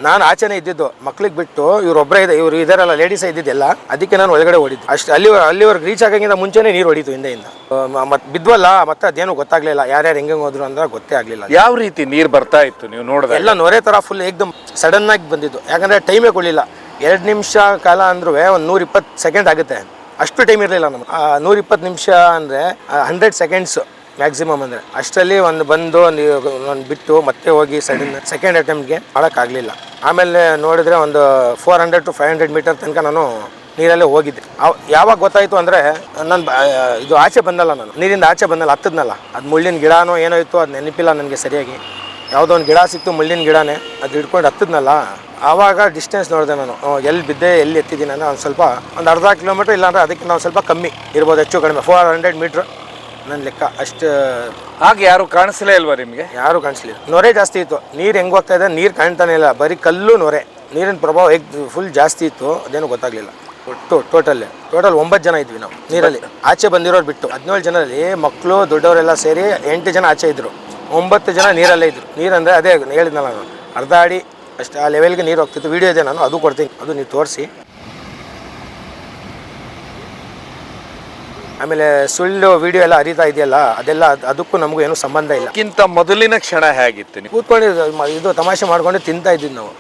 ನಾನು ಆಚೆನೇ ಇದ್ದಿದ್ದು, ಮಕ್ಳಿಗೆ ಬಿಟ್ಟು ಇವ್ರೊಬ್ಬರೇ ಇದೆ, ಇವ್ರು ಇದರಲ್ಲ ಲೇಡೀಸೇ ಇದ್ದಿದ್ದೆಲ್ಲ. ಅದಕ್ಕೆ ನಾನು ಒಳಗಡೆ ಹೊಡಿದ್ದು ಅಷ್ಟು. ಅಲ್ಲಿವರೆಗೆ ರೀಚ್ ಆಗಂಗಿಂತ ಮುಂಚೆನೇ ನೀರು ಹೊಡಿತು ಹಿಂದೆಯಿಂದ. ಮತ್ತೆ ಬಿದ್ವಲ್ಲ, ಮತ್ತೆ ಅದೇನು ಗೊತ್ತಾಗ್ಲಿಲ್ಲ, ಯಾರ್ಯಾರು ಹೆಂಗೆ ಹೋದ್ರು ಅಂದ್ರೆ ಗೊತ್ತೇ ಆಗಲಿಲ್ಲ. ಯಾವ ರೀತಿ ನೀರು ಬರ್ತಾ ಇತ್ತು ನೀವು ನೋಡಿದ್ರೆ? ಎಲ್ಲ ನೊರೆ ಥರ ಫುಲ್ ಏಕ್ದಮ್ ಸಡನ್ ಆಗಿ ಬಂದಿದ್ದು. ಯಾಕಂದರೆ ಟೈಮೇ ಕೊಡಲಿಲ್ಲ. 2 ನಿಮಿಷ ಕಾಲ ಅಂದ್ರೂ ಒಂದು 120 ಸೆಕೆಂಡ್ ಆಗುತ್ತೆ, ಅಷ್ಟು ಟೈಮ್ ಇರಲಿಲ್ಲ ನಮಗೆ. 120 ನಿಮಿಷ ಅಂದರೆ 100 ಸೆಕೆಂಡ್ಸ್ ಮ್ಯಾಕ್ಸಿಮಮ್. ಅಂದರೆ ಅಷ್ಟರಲ್ಲಿ ಬಂದು ಒಂದು ಬಿಟ್ಟು ಮತ್ತೆ ಹೋಗಿ ಸೆಕೆಂಡ್ ಅಟೆಂಪ್ಟ್ಗೆ ಮಾಡೋಕ್ಕಾಗಲಿಲ್ಲ. ಆಮೇಲೆ ನೋಡಿದ್ರೆ ಒಂದು 400 to 500 ಮೀಟರ್ ತನಕ ನಾನು ನೀರಲ್ಲೇ ಹೋಗಿದ್ದೆ. ಯಾವಾಗ ಗೊತ್ತಾಯಿತು ಅಂದರೆ, ನಾನು ಇದು ಆಚೆ ಬಂದಲ್ಲ, ನಾನು ನೀರಿಂದ ಆಚೆ ಬಂದಲ್ಲ, ಹತ್ತದ್ನಲ್ಲ, ಅದು ಮುಳ್ಳಿನ ಗಿಡನೋ ಏನೋ ಇತ್ತು, ಅದು ನೆನಪಿಲ್ಲ ನನಗೆ ಸರಿಯಾಗಿ. ಯಾವುದೋ ಒಂದು ಗಿಡ ಸಿಕ್ತು, ಮುಳ್ಳಿನ ಗಿಡನೇ, ಅದು ಹಿಡ್ಕೊಂಡು ಹತ್ತದ್ನಲ್ಲ. ಆವಾಗ ಡಿಸ್ಟೆನ್ಸ್ ನೋಡಿದೆ ನಾನು, ಎಲ್ಲಿ ಬಿದ್ದೆ ಎಲ್ಲಿ ಎತ್ತಿದ್ದೀನಿ ಅಂದರೆ ಒಂದು ಅರ್ಧ ಕಿಲೋಮೀಟ್ರ್, ಇಲ್ಲಾಂದರೆ ಅದಕ್ಕೆ ನಾವು ಸ್ವಲ್ಪ ಕಮ್ಮಿ ಇರ್ಬೋದು, ಹೆಚ್ಚು ಕಡಿಮೆ 400 ಮೀಟ್ರ್ ನನ್ನ ಲೆಕ್ಕ ಅಷ್ಟು. ಹಾಗೆ ಯಾರು ಕಾಣಿಸಲೇ ಇಲ್ವಾ ನಿಮಗೆ? ಯಾರು ಕಾಣಿಸ್ಲಿಲ್ಲ. ನೊರೆ ಜಾಸ್ತಿ ಇತ್ತು. ನೀರು ಹೆಂಗೆ ಹೋಗ್ತಾ ಇದೆ, ನೀರು ಕಾಣ್ತಾನೆ ಇಲ್ಲ, ಬರೀ ಕಲ್ಲು ನೊರೆ. ನೀರಿನ ಪ್ರಭಾವ ಫುಲ್ ಜಾಸ್ತಿ ಇತ್ತು, ಅದೇನು ಗೊತ್ತಾಗಲಿಲ್ಲ. ಟೋಟಲ್ 9 ಜನ ಇದ್ವಿ ನಾವು ನೀರಲ್ಲಿ. ಆಚೆ ಬಂದಿರೋರು ಬಿಟ್ಟು 17 ಜನರಲ್ಲಿ ಮಕ್ಕಳು ದೊಡ್ಡವರೆಲ್ಲ ಸೇರಿ 8 ಜನ ಆಚೆ ಇದ್ದರು, 9 ಜನ ನೀರಲ್ಲೇ ಇದ್ದರು. ನೀರಂದರೆ ಅದೇ ಹೇಳಿದ್ನಲ್ಲ ನಾನು, ಅರ್ಧ ಅಡಿ ಅಷ್ಟು ಆ ಲೆವೆಲ್ಗೆ ನೀರು ಹೋಗ್ತಿತ್ತು. ವಿಡಿಯೋ ಇದೆ, ನಾನು ಅದು ಕೊಡ್ತೀನಿ, ಅದು ನೀವು ತೋರಿಸಿ. ಆಮೇಲೆ ಸುಳ್ಳು ವಿಡಿಯೋ ಎಲ್ಲ ಹರಿತಾ ಇದೆಯಲ್ಲ ಅದೆಲ್ಲ ಅದಕ್ಕೂ ನಮಗೂ ಏನೂ ಸಂಬಂಧ ಇಲ್ಲ. ಕ್ಕಿಂತ ಮೊದಲಿನ ಕ್ಷಣ ಹೇಗಿತ್ತು ನೀವು? ಕೂತ್ಕೊಂಡು ಇದು ತಮಾಷೆ ಮಾಡ್ಕೊಂಡು ತಿಂತಾ ಇದ್ದಿದ್ದು ನಾವು.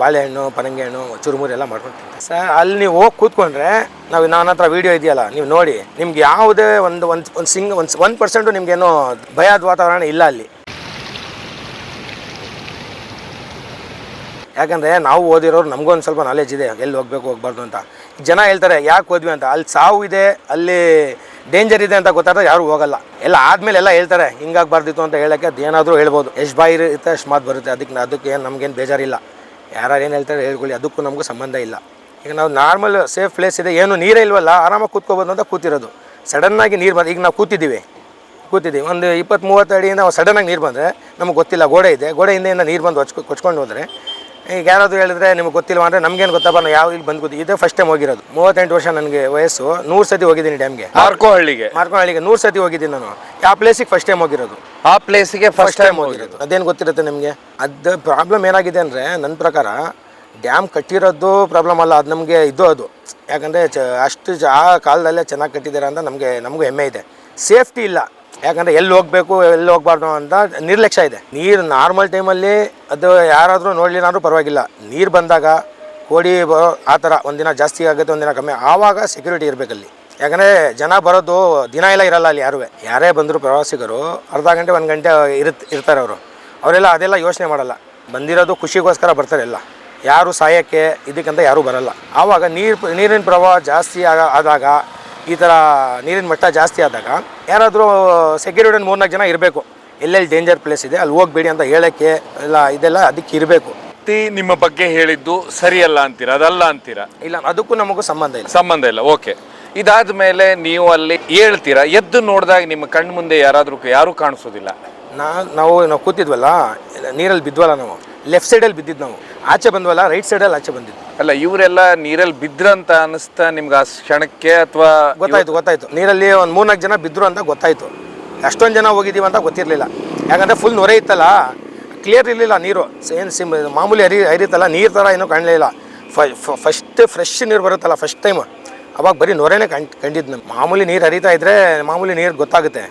ಬಾಳೆಹಣ್ಣು ಪರಂಗಿ ಹಣ್ಣು ಚುರುಮುರಿ ಎಲ್ಲ ಮಾಡ್ಕೊಂಡು ತಿಂತೀವಿ ಸರ್. ಅಲ್ಲಿ ನೀವು ಹೋಗಿ ಕೂತ್ಕೊಂಡ್ರೆ ನನ್ನ ಹತ್ರ ವಿಡಿಯೋ ಇದೆಯಲ್ಲ ನೀವು ನೋಡಿ, ನಿಮ್ಗೆ ಯಾವುದೇ ಒಂದು 1% ನಿಮ್ಗೇನು ಭಯದ ವಾತಾವರಣ ಇಲ್ಲ ಅಲ್ಲಿ. ಯಾಕಂದರೆ ನಾವು ಓದಿರೋರು ನಮಗೊಂದು ಸ್ವಲ್ಪ ನಾಲೆಜ್ ಇದೆ ಎಲ್ಲಿ ಹೋಗ್ಬೇಕು ಹೋಗ್ಬಾರ್ದು ಅಂತ. ಜನ ಹೇಳ್ತಾರೆ ಯಾಕೆ ಹೋದ್ವಿ ಅಂತ, ಅಲ್ಲಿ ಸಾವು ಇದೆ ಅಲ್ಲಿ ಡೇಂಜರ್ ಇದೆ ಅಂತ ಗೊತ್ತಾದ್ರೆ ಯಾರು ಹೋಗಲ್ಲ. ಎಲ್ಲ ಆದಮೇಲೆ ಎಲ್ಲ ಹೇಳ್ತಾರೆ ಹಿಂಗಾಗಬಾರ್ದಿತ್ತು ಅಂತ ಹೇಳೋಕ್ಕೆ ಅದೇನಾದರೂ ಹೇಳ್ಬೋದು. ಎಷ್ಟು ಬಾಯಿ ಇರುತ್ತೆ ಅಷ್ಟು ಮಾತು ಬರುತ್ತೆ. ಅದಕ್ಕೆ ನಮಗೇನು ಬೇಜಾರಿಲ್ಲ. ಯಾರು ಏನು ಹೇಳ್ತಾರೆ ಹೇಳ್ಕೊಳ್ಳಿ, ಅದಕ್ಕೂ ನಮಗೂ ಸಂಬಂಧ ಇಲ್ಲ. ಈಗ ನಾವು ನಾರ್ಮಲ್ ಸೇಫ್ ಪ್ಲೇಸ್ ಇದೆ, ಏನು ನೀರೇ ಇಲ್ವಲ್ಲ, ಆರಾಮಾಗಿ ಕೂತ್ಕೋಬೋದು ಅಂತ ಕೂತಿರೋದು. ಸಡನ್ನಾಗಿ ನೀರು ಬಂದು ಈಗ ನಾವು ಕೂತಿದ್ದೀವಿ ಒಂದು 20-30 ಅಡಿಯಿಂದ ಸಡನ್ನಾಗಿ ನೀರು ಬಂದರೆ ನಮಗೆ ಗೊತ್ತಿಲ್ಲ, ಗೋಡೆ ಇದೆ, ಗೋಡೆ ಹಿಂದೆಯಿಂದ ನೀರು ಬಂದು ಕೊಚ್ಕೊಂಡು ಹೋದರೆ ಈಗ ಯಾರಾದರೂ ಹೇಳಿದ್ರೆ ನಿಮಗೆ ಗೊತ್ತಿಲ್ಲ ಅಂದರೆ ನಮಗೇನು ಗೊತ್ತಪ್ಪ, ನಾವು ಯಾವ ಇಲ್ಲಿ ಬಂದು ಕೂತಿ ಇದೇ ಫಸ್ಟ್ ಟೈಮ್ ಹೋಗಿರೋದು. 38 ವರ್ಷ ನನಗೆ ವಯಸ್ಸು. 100 ಸತಿ ಹೋಗಿದ್ದೀನಿ ಡ್ಯಾಮ್ಗೆ. ಮಾರ್ಕೋಹಳ್ಳಿಗೆ 100 ಸತಿ ಹೋಗಿದ್ದೀನಿ ನಾನು. ಯಾವ ಪ್ಲೇಸಿಗೆ ಫಸ್ಟ್ ಟೈಮ್ ಹೋಗಿರೋದು. ಆ ಪ್ಲೇಸಿಗೆ ಫಸ್ಟ್ ಟೈಮ್ ಹೋಗಿರೋದು. ಅದೇನು ಗೊತ್ತಿರುತ್ತೆ ನಿಮಗೆ. ಅದು ಪ್ರಾಬ್ಲಮ್ ಏನಾಗಿದೆ ಅಂದರೆ ನನ್ನ ಪ್ರಕಾರ ಡ್ಯಾಮ್ ಕಟ್ಟಿರೋದು ಪ್ರಾಬ್ಲಮ್ ಅಲ್ಲ, ಅದು ನಮಗೆ ಅದು ಯಾಕಂದರೆ ಅಷ್ಟು ಆ ಕಾಲದಲ್ಲೇ ಚೆನ್ನಾಗಿ ಕಟ್ಟಿದ್ದೀರ ಅಂತ ನಮಗೂ ಹೆಮ್ಮೆ ಇದೆ. ಸೇಫ್ಟಿ ಇಲ್ಲ, ಯಾಕಂದರೆ ಎಲ್ಲಿ ಹೋಗಬೇಕು ಎಲ್ಲಿ ಹೋಗ್ಬಾರ್ದು ಅಂತ ನಿರ್ಲಕ್ಷ್ಯ ಇದೆ. ನೀರು ನಾರ್ಮಲ್ ಟೈಮಲ್ಲಿ ಅದು ಯಾರಾದರೂ ನೋಡಲಿಲ್ಲ ಅಂದರೂ ಪರವಾಗಿಲ್ಲ. ನೀರು ಬಂದಾಗ ಕೋಡಿ ಆ ಥರ ಒಂದಿನ ಜಾಸ್ತಿ ಆಗುತ್ತೆ ಒಂದಿನ ಕಮ್ಮಿ, ಆವಾಗ ಸೆಕ್ಯೂರಿಟಿ ಇರಬೇಕಲ್ಲಿ. ಯಾಕಂದರೆ ಜನ ಬರೋದು ದಿನ ಎಲ್ಲ ಇರಲ್ಲ ಅಲ್ಲಿ. ಯಾರೇ ಬಂದರೂ ಪ್ರವಾಸಿಗರು ಅರ್ಧ ಗಂಟೆ 1 ಗಂಟೆ ಇರ್ತಾರೆ ಅವರೆಲ್ಲ ಅದೆಲ್ಲ ಯೋಚನೆ ಮಾಡಲ್ಲ. ಬಂದಿರೋದು ಖುಷಿಗೋಸ್ಕರ ಬರ್ತಾರೆ ಎಲ್ಲ. ಯಾರು ಸಾಯಕ್ಕೆ ಇದಕ್ಕಂತ ಯಾರೂ ಬರಲ್ಲ. ಆವಾಗ ನೀರಿನ ಪ್ರವಾಹ ಜಾಸ್ತಿ ಆದಾಗ, ಈ ಥರ ನೀರಿನ ಮಟ್ಟ ಜಾಸ್ತಿ ಆದಾಗ ಯಾರಾದರೂ ಸೆಕ್ಯೂರಿಟಿ 3-4 ಜನ ಇರಬೇಕು. ಎಲ್ಲೆಲ್ಲಿ ಡೇಂಜರ್ ಪ್ಲೇಸ್ ಇದೆ ಅಲ್ಲಿ ಹೋಗಬೇಡಿ ಅಂತ ಹೇಳೋಕ್ಕೆ ಇದೆಲ್ಲ ಅದಕ್ಕೆ ಇರಬೇಕು. ನಿಮ್ಮ ಬಗ್ಗೆ ಹೇಳಿದ್ದು ಸರಿಯಲ್ಲ ಅಂತೀರಾ, ಅದಲ್ಲ ಅಂತೀರಾ? ಇಲ್ಲ, ಅದಕ್ಕೂ ನಮಗೂ ಸಂಬಂಧ ಇಲ್ಲ. ಓಕೆ. ಇದಾದ ಮೇಲೆ ನೀವು ಅಲ್ಲಿ ಹೇಳ್ತೀರಾ, ಎದ್ದು ನೋಡಿದಾಗ ನಿಮ್ಮ ಕಣ್ಣು ಮುಂದೆ ಯಾರು ಕಾಣಿಸೋದಿಲ್ಲ. ನಾವು ಕೂತಿದ್ವಲ್ಲ, ನೀರಲ್ಲಿ ಬಿದ್ವಲ್ಲ, ನಾವು ಲೆಫ್ಟ್ ಸೈಡಲ್ಲಿ ಬಿದ್ದಿದ್ದು, ನಾವು ಆಚೆ ಬಂದ್ವಲ್ಲ ರೈಟ್ ಸೈಡಲ್ಲಿ ಆಚೆ ಬಂದಿದ್ದು. ಅಲ್ಲ, ಇವರೆಲ್ಲ ನೀರಲ್ಲಿ ಬಿದ್ರಂತ ಅನಿಸ್ತಾ ನಿಮ್ಗೆ ಆ ಕ್ಷಣಕ್ಕೆ? ಅಥವಾ ಗೊತ್ತಾಯ್ತು ನೀರಲ್ಲಿ ಒಂದು 3-4 ಜನ ಬಿದ್ದರು ಅಂತ ಗೊತ್ತಾಯ್ತು. ಅಷ್ಟೊಂದು ಜನ ಹೋಗಿದ್ದೀವಿ ಅಂತ ಗೊತ್ತಿರಲಿಲ್ಲ. ಯಾಕಂದರೆ ಫುಲ್ ನೊರೆ ಇತ್ತಲ್ಲ, ಕ್ಲಿಯರ್ ಇರಲಿಲ್ಲ ನೀರು. ಏನು ಮಾಮೂಲಿ ಹರಿತಲ್ಲ, ನೀರು ಥರ ಏನೂ ಕಾಣಲಿಲ್ಲ. ಫಸ್ಟ್ ಫ್ರೆಶ್ ನೀರು ಬರುತ್ತಲ್ಲ ಫಸ್ಟ್ ಟೈಮ್, ಅವಾಗ ಬರೀ ನೊರೆನೇ ಕಂಡಿದ್ದು. ನಮ್ಮ ಮಾಮೂಲಿ ನೀರು ಹರಿತಾ ಇದ್ದರೆ ಮಾಮೂಲಿ ನೀರು ಗೊತ್ತಾಗುತ್ತೆ.